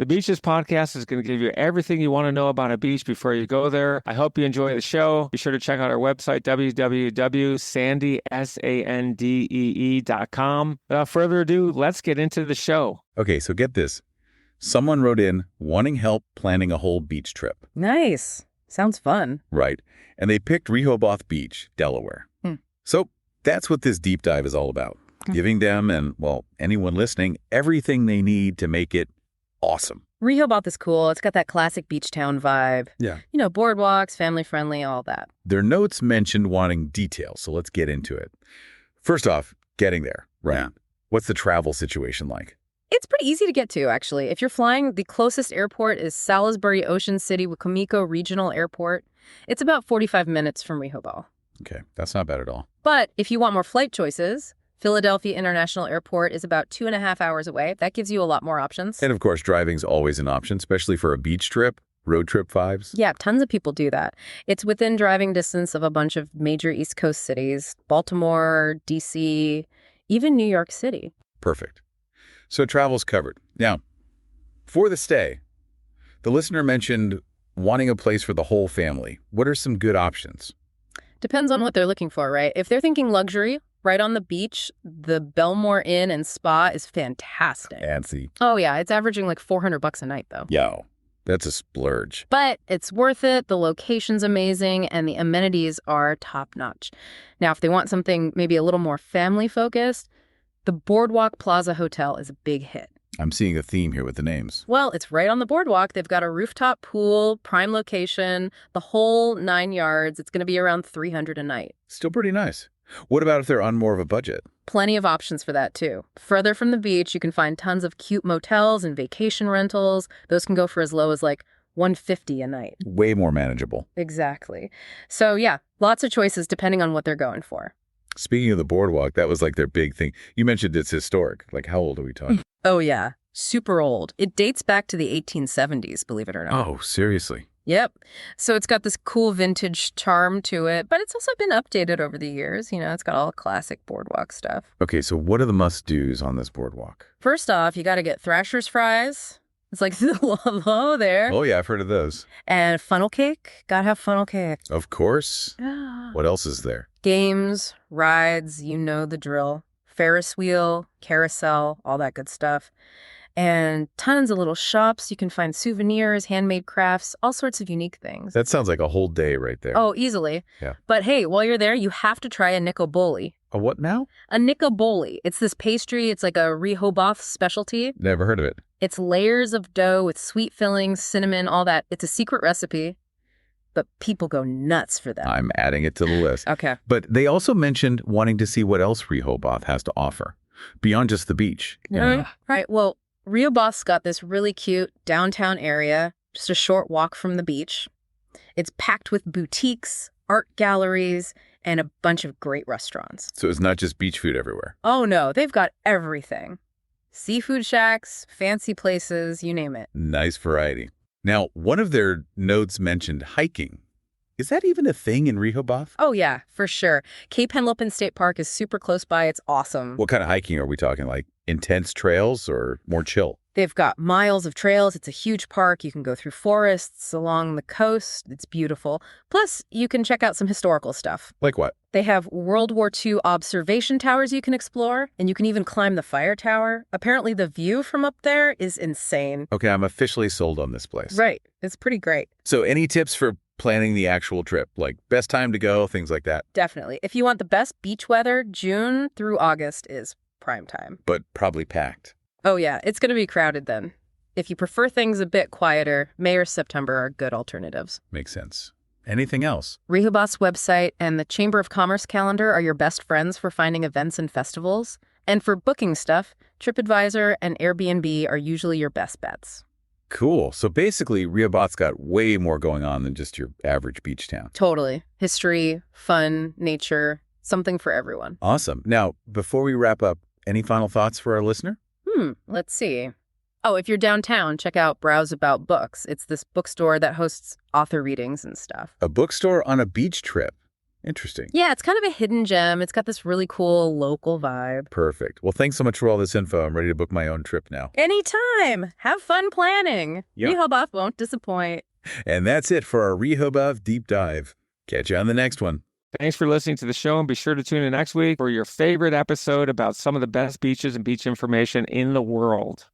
The Beaches podcast is going to give you everything you want to know about a beach before you go there. I hope you enjoy the show. Be sure to check out our website, www.sandee.com. Without further ado, let's get into the show. Okay, so get this. Someone wrote in wanting help planning a whole beach trip. Nice. Sounds fun. Right. And they picked Rehoboth Beach, Delaware. So that's what this deep dive is all about. Giving them and, well, anyone listening, everything they need to make it awesome. Rehoboth is cool. It's got that classic beach town vibe. Yeah. You know, boardwalks, family-friendly, all that. Their notes mentioned wanting details, so let's get into it. First off, getting there. Right. Yeah. What's the travel situation like? It's pretty easy to get to, actually. If you're flying, the closest airport is Salisbury Ocean City Wicomico Regional Airport. It's about 45 minutes from Rehoboth. Okay, that's not bad at all. But if you want more flight choices, Philadelphia International Airport is about 2.5 hours away. That gives you a lot more options. And of course, driving's always an option, especially for a beach trip, road trip vibes. Yeah, tons of people do that. It's within driving distance of a bunch of major East Coast cities, Baltimore, D.C., even New York City. Perfect. So travel's covered. Now, for the stay, the listener mentioned wanting a place for the whole family. What are some good options? Depends on what they're looking for, right? If they're thinking luxury, right on the beach, the Belmore Inn and Spa is fantastic. Fancy. Oh, yeah. It's averaging like $400 a night, though. Yo, that's a splurge. But it's worth it. The location's amazing, and the amenities are top-notch. Now, if they want something maybe a little more family-focused, the Boardwalk Plaza Hotel is a big hit. I'm seeing a theme here with the names. Well, it's right on the boardwalk. They've got a rooftop pool, prime location, the whole 9 yards. It's going to be around $300 a night. Still pretty nice. What about if they're on more of a budget? Plenty of options for that, too. Further from the beach, you can find tons of cute motels and vacation rentals. Those can go for as low as like $150 a night. Way more manageable. Exactly. So, yeah, lots of choices depending on what they're going for. Speaking of the boardwalk, that was like their big thing. You mentioned it's historic. Like, how old are we talking? Oh, yeah. Super old. It dates back to the 1870s, believe it or not. Oh, seriously? Yep. So it's got this cool vintage charm to it, but it's also been updated over the years. You know, it's got all classic boardwalk stuff. Okay, so what are the must-dos on this boardwalk? First off, you got to get Thrasher's fries. It's like hello there. Oh, yeah, I've heard of those. And funnel cake. Gotta have funnel cake. Of course. Yeah. What else is there? Games, rides, you know the drill. Ferris wheel, carousel, all that good stuff. And tons of little shops. You can find souvenirs, handmade crafts, all sorts of unique things. That sounds like a whole day right there. Oh, easily. Yeah. But hey, while you're there, you have to try a nicoboli. A what now? A nicoboli. It's this pastry. It's like a Rehoboth specialty. Never heard of it. It's layers of dough with sweet fillings, cinnamon, all that. It's a secret recipe, but people go nuts for that. I'm adding it to the list. Okay. But they also mentioned wanting to see what else Rehoboth has to offer, beyond just the beach. Right. Well, Rehoboth's got this really cute downtown area, just a short walk from the beach. It's packed with boutiques, art galleries, and a bunch of great restaurants. So it's not just beach food everywhere. Oh, no. They've got everything. Seafood shacks, fancy places, you name it. Nice variety. Now, one of their notes mentioned hiking. Is that even a thing in Rehoboth? Oh, yeah, for sure. Cape Henlopen State Park is super close by. It's awesome. What kind of hiking are we talking? Like intense trails or more chill? They've got miles of trails. It's a huge park. You can go through forests along the coast. It's beautiful. Plus, you can check out some historical stuff. Like what? They have World War II observation towers you can explore, and you can even climb the fire tower. Apparently, the view from up there is insane. Okay, I'm officially sold on this place. Right. It's pretty great. So any tips for planning the actual trip? Like best time to go, things like that? Definitely. If you want the best beach weather, June through August is prime time. But probably packed. Oh, yeah. It's going to be crowded then. If you prefer things a bit quieter, May or September are good alternatives. Makes sense. Anything else? Rehoboth's website and the Chamber of Commerce calendar are your best friends for finding events and festivals. And for booking stuff, TripAdvisor and Airbnb are usually your best bets. Cool. So basically, Rehoboth's got way more going on than just your average beach town. Totally. History, fun, nature, something for everyone. Awesome. Now, before we wrap up, any final thoughts for our listener? Let's see. Oh, if you're downtown, check out Browse About Books. It's this bookstore that hosts author readings and stuff. A bookstore on a beach trip. Interesting. Yeah, it's kind of a hidden gem. It's got this really cool local vibe. Perfect. Well, thanks so much for all this info. I'm ready to book my own trip now. Anytime. Have fun planning. Yep. Rehoboth won't disappoint. And that's it for our Rehoboth Deep Dive. Catch you on the next one. Thanks for listening to the show, and be sure to tune in next week for your favorite episode about some of the best beaches and beach information in the world.